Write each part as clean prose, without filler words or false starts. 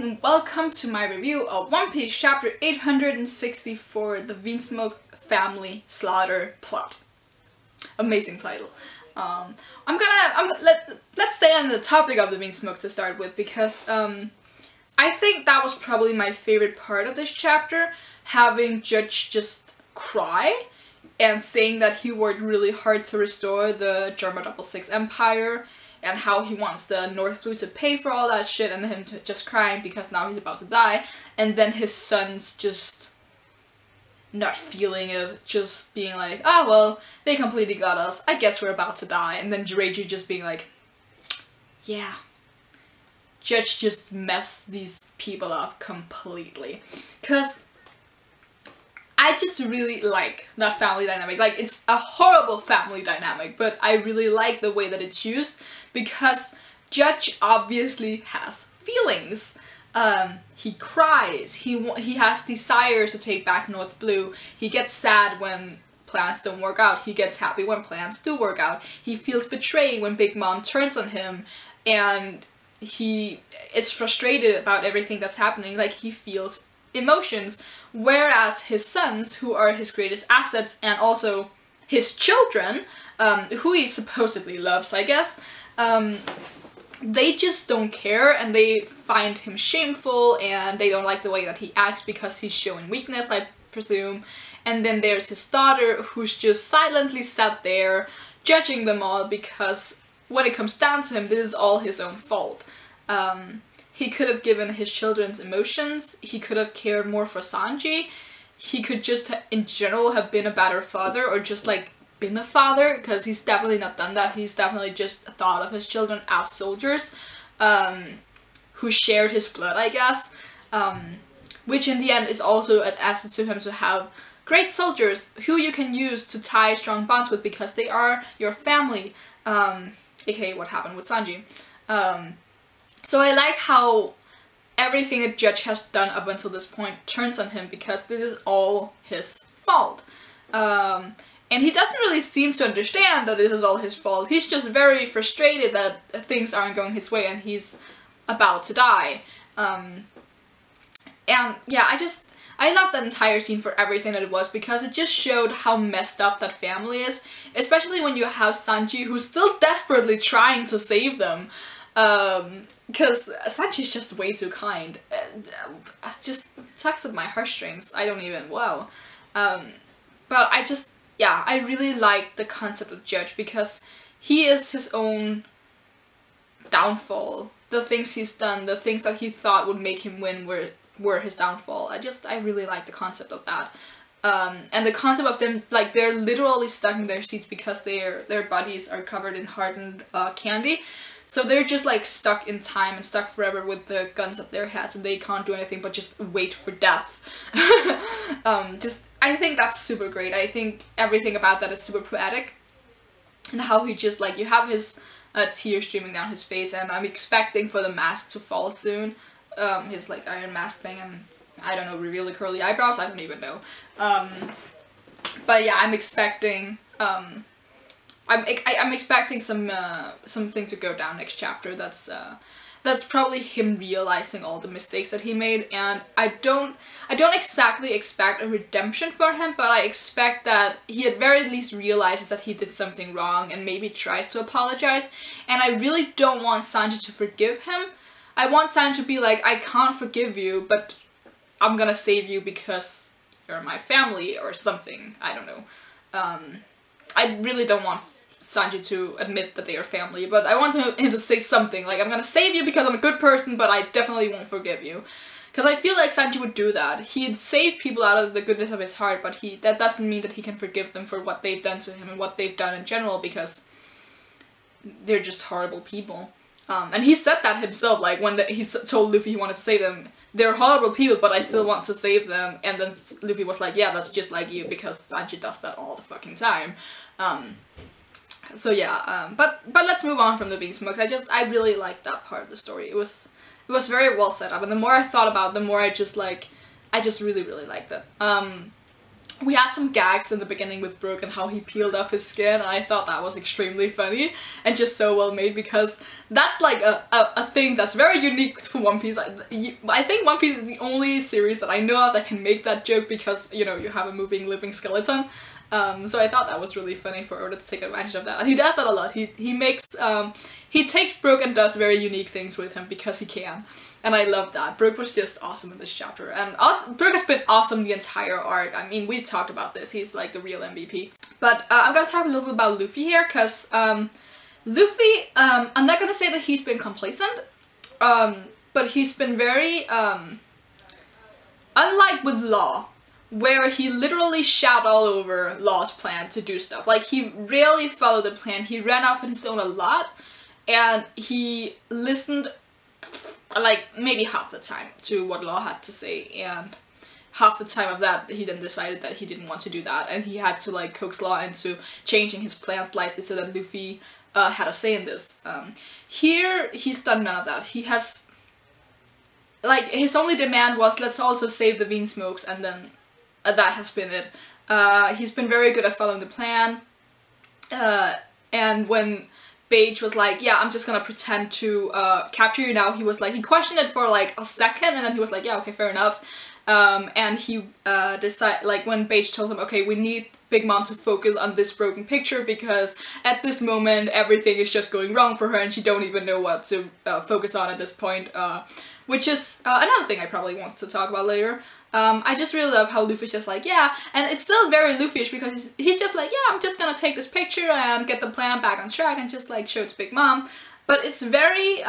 and welcome to my review of One Piece chapter 864, the Vinsmoke Family Slaughter Plot. Amazing title. Let's stay on the topic of the Vinsmoke to start with, because I think that was probably my favorite part of this chapter, having Judge just cry and saying that he worked really hard to restore the Germa 66 Empire, and how he wants the North Blue to pay for all that shit, and him to just crying because now he's about to die, and then his sons just not feeling it, just being like, ah well, they completely got us, I guess we're about to die, and then Jireiju just being like, yeah. Judge just messed these people up completely. Cause I just really like that family dynamic. Like, it's a horrible family dynamic, but I really like the way that it's used, because Judge obviously has feelings. He cries, he has desires to take back North Blue, he gets sad when plans don't work out, he gets happy when plans do work out, he feels betrayed when Big Mom turns on him, and he is frustrated about everything that's happening. Like, he feels emotions, whereas his sons, who are his greatest assets, and also his children, who he supposedly loves, I guess, they just don't care, and they find him shameful, and they don't like the way that he acts because he's showing weakness, I presume. And then there's his daughter, who's just silently sat there judging them all, because when it comes down to him, this is all his own fault. He could have given his children's emotions, he could have cared more for Sanji, he could just in general have been a better father, or just like been a father, because he's definitely not done that. He's definitely just thought of his children as soldiers who shared his blood, I guess, which in the end is also an asset to him, to have great soldiers who you can use to tie strong bonds with, because they are your family, aka what happened with Sanji. So I like how everything that Judge has done up until this point turns on him, because this is all his fault. And he doesn't really seem to understand that this is all his fault. He's just very frustrated that things aren't going his way and he's about to die. And yeah, I love that entire scene for everything that it was, because it just showed how messed up that family is. Especially when you have Sanji, who's still desperately trying to save them. Because Sanji's just way too kind. It just tugs at my heartstrings. I don't even, wow. But yeah, I really like the concept of Judge, because he is his own downfall. The things he's done, the things that he thought would make him win were his downfall. I really like the concept of that. And the concept of them, like, they're literally stuck in their seats because their bodies are covered in hardened candy. So they're just like stuck in time and stuck forever with the guns up their heads, and they can't do anything but just wait for death. I think that's super great. I think everything about that is super poetic. And how he just, like, you have his tears streaming down his face, and I'm expecting for the mask to fall soon. His, like, iron mask thing, and I don't know, reveal the curly eyebrows? I don't even know. But yeah, I'm expecting, I'm expecting something to go down next chapter. That's probably him realizing all the mistakes that he made, and I don't exactly expect a redemption for him, but I expect that he at very least realizes that he did something wrong and maybe tries to apologize. And I really don't want Sanji to forgive him. I want Sanji to be like, I can't forgive you, but I'm gonna save you because you're my family or something. I don't know. I really don't want Sanji to admit that they are family, but I want him to say something, like, I'm gonna save you because I'm a good person, but I definitely won't forgive you. Because I feel like Sanji would do that. He'd save people out of the goodness of his heart, but that doesn't mean that he can forgive them for what they've done to him and what they've done in general, because they're just horrible people. And he said that himself, like, when he told Luffy he wanted to save them. They're horrible people, but I still want to save them. And then Luffy was like, yeah, that's just like you, because Sanji does that all the fucking time. So yeah, but let's move on from the Vinsmokes. I really liked that part of the story. It was very well set up, and the more I thought about it, the more I just really liked it. we had some gags in the beginning with Brook and how he peeled off his skin, and I thought that was extremely funny and just so well made, because that's like a thing that's very unique to One Piece. I think One Piece is the only series that I know of that can make that joke, because, you know, you have a moving living skeleton. So I thought that was really funny for Oda to take advantage of that, and he does that a lot. He makes he takes Brook and does very unique things with him because he can, and I love that. Brook was just awesome in this chapter, and Brook has been awesome the entire arc. I mean, we talked about this. He's like the real MVP. But I'm gonna talk a little bit about Luffy here, because Luffy, I'm not gonna say that he's been complacent, but he's been very unlike with Law, where he literally shot all over Law's plan to do stuff. Like, he rarely followed the plan. He ran off on his own a lot, and he listened like maybe half the time to what Law had to say, and half the time of that he then decided that he didn't want to do that, and he had to like coax Law into changing his plans slightly so that Luffy had a say in this. Here he's done none of that. He has, like, his only demand was, let's also save the Vinsmokes, and then that has been it. He's been very good at following the plan, and when Page was like, yeah, I'm just gonna pretend to capture you now, he was like, he questioned it for like a second, and then he was like, yeah, okay, fair enough. And he decided, like, when Page told him, okay, we need Big Mom to focus on this broken picture, because at this moment everything is just going wrong for her and she don't even know what to focus on at this point, which is another thing I probably want to talk about later. I just really love how Luffy's just like, yeah, and it's still very Luffy-ish, because he's just like, yeah, I'm just gonna take this picture and get the plan back on track and just like show it to Big Mom. But it's very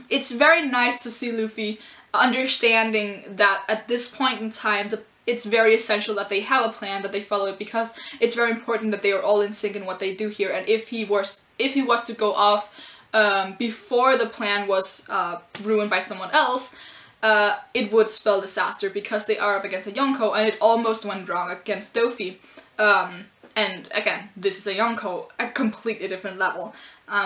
nice to see Luffy understanding that at this point in time it's very essential that they have a plan, that they follow it, because it's very important that they are all in sync in what they do here. And if he was to go off before the plan was ruined by someone else, it would spell disaster, because they are up against a Yonko, and it almost went wrong against Dofi. And again, this is a Yonko, a completely different level.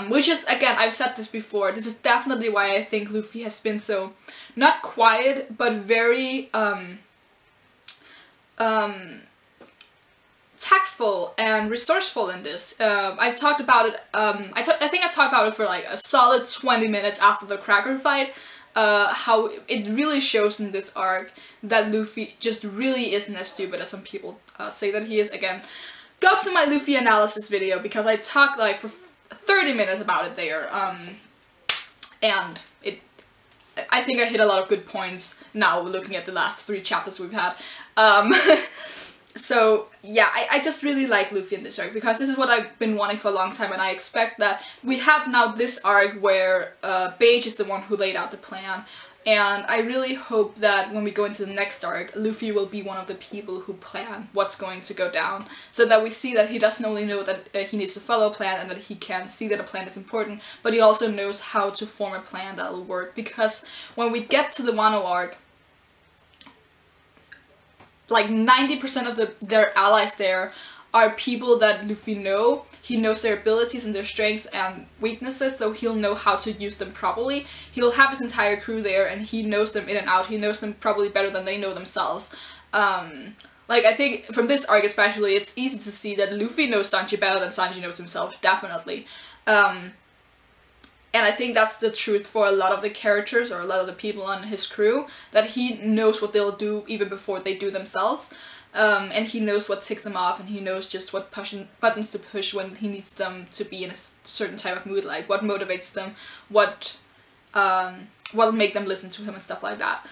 Which is, again, I've said this before, this is definitely why I think Luffy has been so, not quiet, but very tactful and resourceful in this. I talked about it, I think I talked about it for like a solid 20 minutes after the Cracker fight, how it really shows in this arc that Luffy just really isn't as stupid as some people say that he is. Again, go to my Luffy analysis video, because I talked like for 30 minutes about it there, and I think I hit a lot of good points now looking at the last 3 chapters we've had. So yeah, I just really like Luffy in this arc, because this is what I've been wanting for a long time, and I expect that we have now this arc where Page is the one who laid out the plan, and I really hope that when we go into the next arc, Luffy will be one of the people who plan what's going to go down, so that we see that he doesn't only know that he needs to follow a plan and that he can see that a plan is important, but he also knows how to form a plan that'll work. Because when we get to the Wano arc, like 90% of their allies there are people that Luffy know. He knows their abilities and their strengths and weaknesses, so he'll know how to use them properly. He'll have his entire crew there, and he knows them in and out. He knows them probably better than they know themselves. Like, I think from this arc especially, it's easy to see that Luffy knows Sanji better than Sanji knows himself, definitely. And I think that's the truth for a lot of the characters, or a lot of the people on his crew, that he knows what they'll do even before they do themselves. And he knows what ticks them off, and he knows just what buttons to push when he needs them to be in a certain type of mood, like what motivates them, what'll make them listen to him and stuff like that.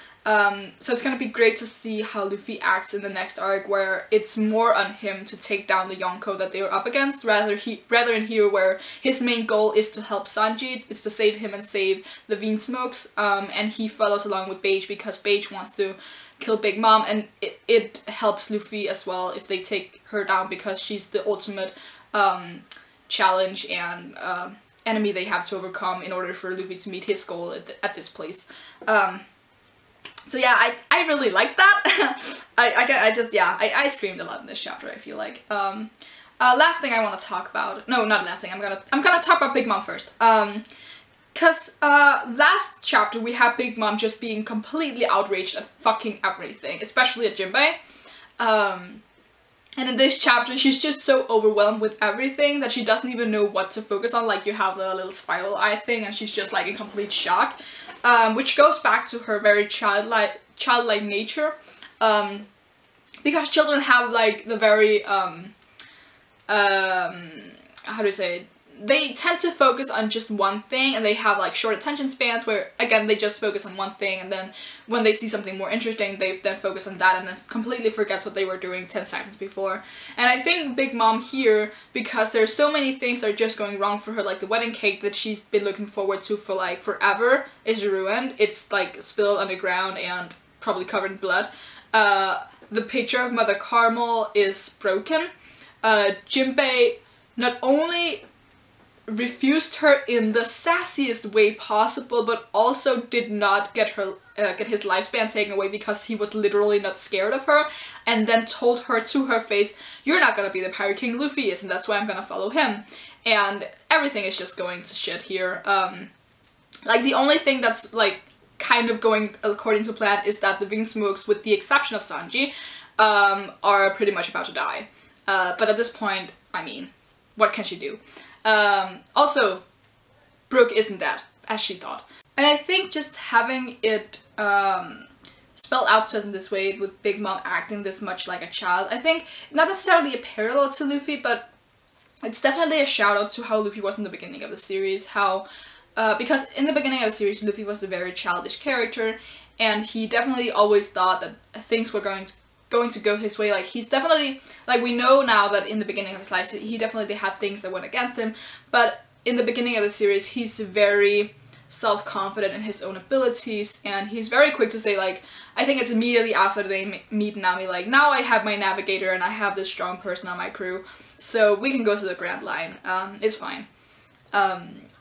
So it's gonna be great to see how Luffy acts in the next arc, where it's more on him to take down the Yonko that they are up against, rather in here where his main goal is to help Sanji, is to save him and save the Vinsmokes, and he follows along with Page because Page wants to kill Big Mom, and it helps Luffy as well if they take her down, because she's the ultimate challenge and enemy they have to overcome in order for Luffy to meet his goal at this place. So yeah, I really like that. I screamed a lot in this chapter, I feel like. Last thing I want to talk about, no, not last thing, I'm gonna talk about Big Mom first. Cause last chapter we had Big Mom just being completely outraged at fucking everything, especially at Jinbei. And in this chapter, she's just so overwhelmed with everything that she doesn't even know what to focus on. Like, you have the little spiral eye thing, and she's just like in complete shock, which goes back to her very childlike nature, because children have like the very how do you say it? They tend to focus on just one thing, and they have like short attention spans where, again, they just focus on one thing, and then when they see something more interesting, they then focus on that and then completely forgets what they were doing 10 seconds before. And I think Big Mom here, because there's so many things that are just going wrong for her, like the wedding cake that she's been looking forward to for like forever is ruined. It's like spilled on the ground and probably covered in blood. The picture of Mother Carmel is broken. Jinbei not only refused her in the sassiest way possible, but also did not get his lifespan taken away because he was literally not scared of her, and then told her to her face, "You're not gonna be the Pirate King Luffy is, and that's why I'm gonna follow him." And everything is just going to shit here. Like, the only thing that's like kind of going according to plan is that the Vinsmokes, with the exception of Sanji, are pretty much about to die. But at this point, I mean, what can she do? Also, Brook isn't dead, as she thought. And I think just having it spelled out to us in this way, with Big Mom acting this much like a child, I think not necessarily a parallel to Luffy, but it's definitely a shout out to how Luffy was in the beginning of the series. How, because in the beginning of the series, Luffy was a very childish character, and he definitely always thought that things were going to go his way. Like, he's definitely, like, we know now that in the beginning of his life, he definitely had things that went against him, but in the beginning of the series, he's very self-confident in his own abilities, and he's very quick to say, like, I think it's immediately after they meet Nami, like, now I have my navigator and I have this strong person on my crew, so we can go to the Grand Line, it's fine.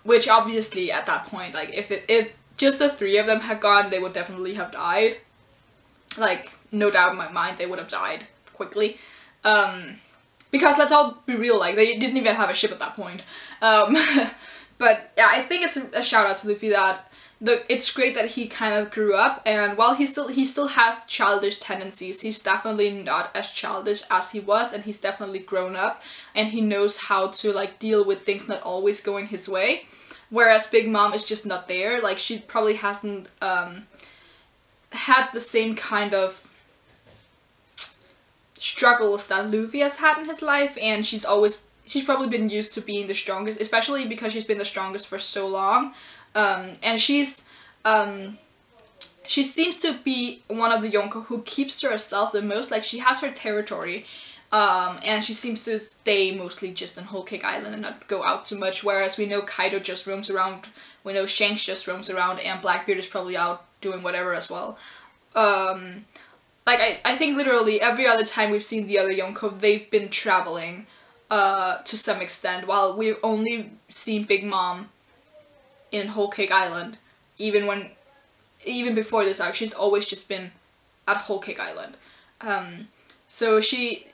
Which obviously at that point, like, if just the three of them had gone, they would definitely have died. Like, no doubt in my mind, they would have died quickly. Because let's all be real, like, they didn't even have a ship at that point. But yeah, I think it's a shout out to Luffy that it's great that he kind of grew up, and while he still has childish tendencies, he's definitely not as childish as he was, and he's definitely grown up, and he knows how to, like, deal with things not always going his way. Whereas Big Mom is just not there. Like, she probably hasn't had the same kind of struggles that Luffy has had in his life, and she's probably been used to being the strongest, especially because she's been the strongest for so long. And she seems to be one of the Yonko who keeps to herself the most. Like, she has her territory, and she seems to stay mostly just in Whole Cake Island and not go out too much, whereas we know Kaido just roams around, we know Shanks just roams around, and Blackbeard is probably out doing whatever as well. Like, I think literally every other time we've seen the other Yonko, they've been traveling to some extent, while we've only seen Big Mom in Whole Cake Island. Even before this arc, she's always just been at Whole Cake Island. So she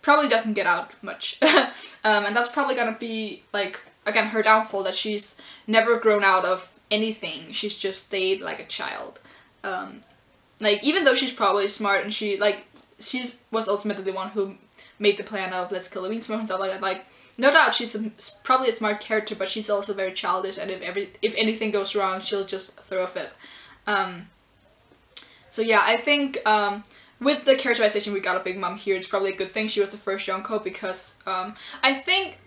probably doesn't get out much. And that's probably gonna be, like, again, her downfall, that she's never grown out of anything. She's just stayed like a child. Like, even though she's probably smart, and she was ultimately the one who made the plan of let's kill the Vinsmoke and stuff like that, like, no doubt she's probably a smart character, but she's also very childish, and if anything goes wrong, she'll just throw a fit. So yeah, I think with the characterization we got of Big Mom here, it's probably a good thing she was the first Yonko, because I think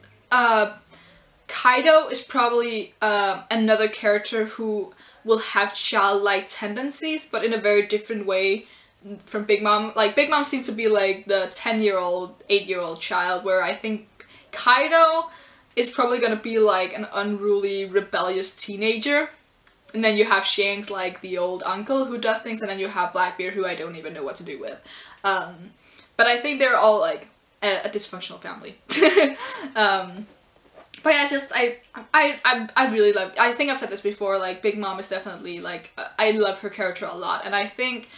Kaido is probably another character who will have childlike tendencies, but in a very different way from Big Mom. Like, Big Mom seems to be like the 10-year-old, 8-year-old child, where I think Kaido is probably gonna be like an unruly, rebellious teenager. And then you have Shanks, like the old uncle who does things, and then you have Blackbeard, who I don't even know what to do with. But I think they're all like a dysfunctional family. But yeah, it's just, I really love, I think I've said this before, like, Big Mom is definitely, like, I love her character a lot, and I think,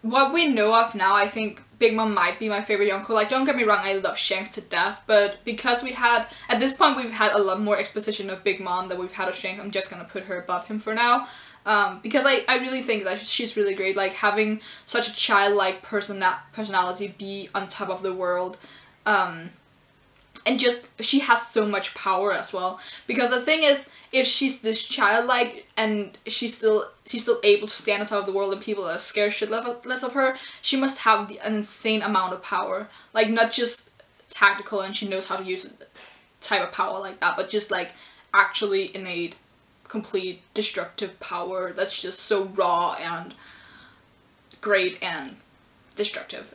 what we know of now, I think Big Mom might be my favorite Yonko. Like, don't get me wrong, I love Shanks to death, but because at this point we've had a lot more exposition of Big Mom than we've had of Shanks, I'm just gonna put her above him for now. Because I really think that she's really great, like having such a childlike personality, be on top of the world, and just she has so much power as well. Because the thing is, if she's this childlike and she's still able to stand on top of the world and people are scared shitless of her, she must have an insane amount of power, like not just tactical and she knows how to use it type of power like that, but just like actually innate, complete destructive power that's just so raw and great and destructive.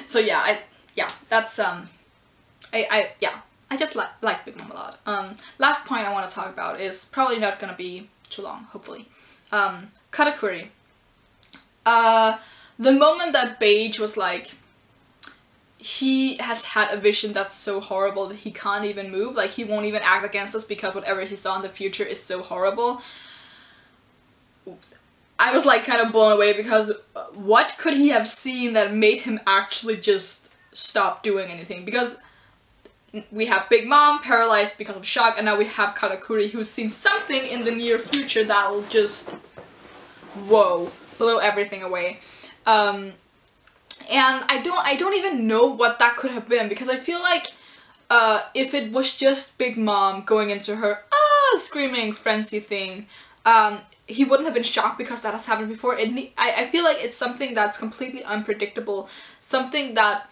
So yeah, that's I just like Big Mom a lot. Last point I want to talk about is probably not gonna be too long, hopefully. Katakuri. The moment that Beige was like, he has had a vision that's so horrible that he can't even move, like he won't even act against us because whatever he saw in the future is so horrible. I was like kind of blown away, because what could he have seen that made him actually just stop doing anything? Because we have Big Mom paralyzed because of shock, and now we have Katakuri who's seen something in the near future that'll just, whoa, blow everything away. And I don't even know what that could have been, because I feel like if it was just Big Mom going into her screaming frenzy thing, he wouldn't have been shocked because that has happened before. I feel like it's something that's completely unpredictable, something that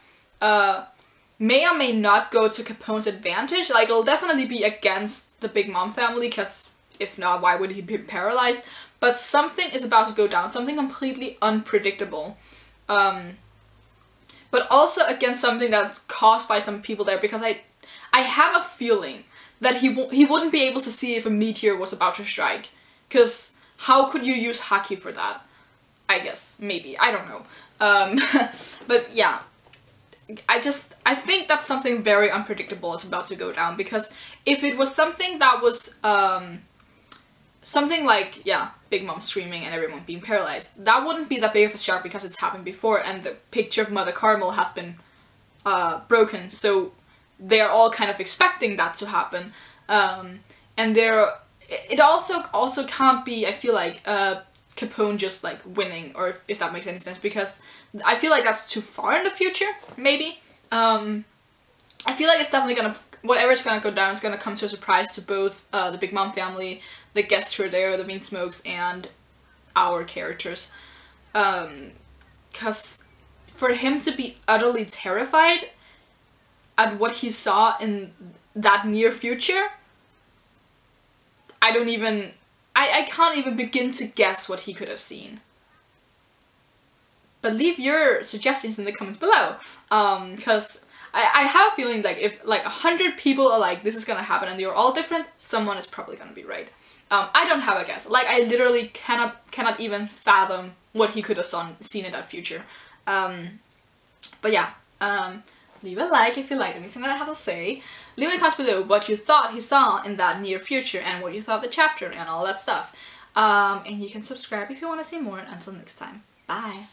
may or may not go to Capone's advantage. Like, it'll definitely be against the Big Mom family, because if not, why would he be paralyzed? But something is about to go down, something completely unpredictable. But also against something that's caused by some people there, because I have a feeling that he wouldn't be able to see if a meteor was about to strike, because how could you use Haki for that? I guess, maybe, I don't know. But yeah, I think that's something very unpredictable is about to go down, because if it was something that was, something like, yeah, Big Mom screaming and everyone being paralyzed, that wouldn't be that big of a shock because it's happened before and the picture of Mother Carmel has been broken, so they're all kind of expecting that to happen. And it also can't be, I feel like, Capone just like winning, or if that makes any sense, because I feel like that's too far in the future, maybe. I feel like it's definitely gonna, whatever's gonna go down is gonna come to a surprise to both the Big Mom family, the guests who are there, the Vinsmokes, and our characters. Because for him to be utterly terrified at what he saw in that near future, I can't even begin to guess what he could have seen. But leave your suggestions in the comments below, because I have a feeling like if like 100 people are like, this is gonna happen, and they're all different, someone is probably gonna be right. I don't have a guess. Like, I literally cannot even fathom what he could have seen in that future. But yeah, leave a like if you liked anything that I have to say. Leave in the comments below what you thought he saw in that near future and what you thought of the chapter and all that stuff. And you can subscribe if you want to see more. And until next time, bye!